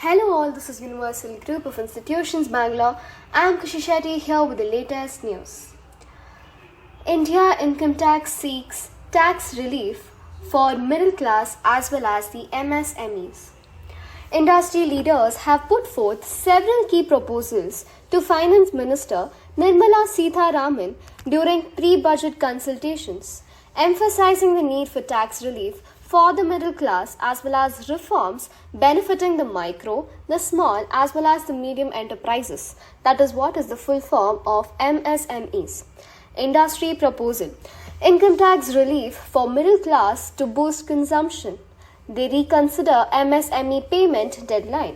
Hello all, this is Universal Group of Institutions Bangalore. I am Kushi Shetty here with the latest news. India Income Tax seeks tax relief for middle class as well as the MSMEs. Industry leaders have put forth several key proposals to Finance Minister Nirmala Sitharaman during pre-budget consultations, emphasizing the need for tax relief for the middle class as well as reforms benefiting the micro, the small as well as the medium enterprises. That is what is the full form of MSMEs. Industry proposal: income tax relief for middle class to boost consumption. They reconsider MSME payment deadline.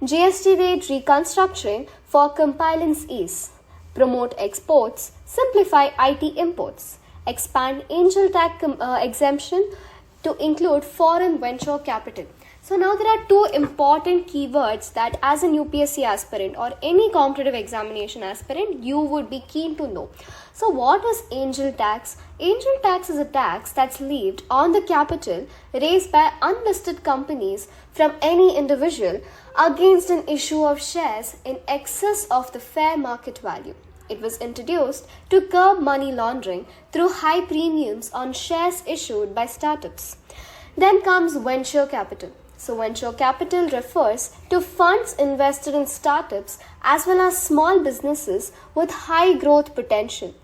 GST rate reconstructing for compliance ease. Promote exports, simplify IT imports. Expand angel tax exemption to include foreign venture capital. So now there are two important keywords that as an UPSC aspirant or any competitive examination aspirant you would be keen to know. So what is angel tax? Angel tax is a tax that's levied on the capital raised by unlisted companies from any individual against an issue of shares in excess of the fair market value. It was introduced to curb money laundering through high premiums on shares issued by startups. Then comes venture capital. So venture capital refers to funds invested in startups as well as small businesses with high growth potential.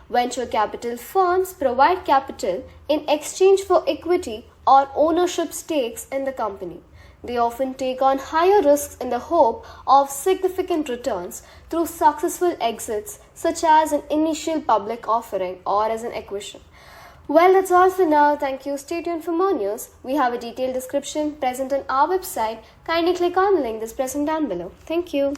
Venture capital firms provide capital in exchange for equity or ownership stakes in the company. They often take on higher risks in the hope of significant returns through successful exits, such as an initial public offering or as an acquisition. Well, that's all for now. Thank you. Stay tuned for more news. We have a detailed description present on our website. Kindly click on the link that's present down below. Thank you.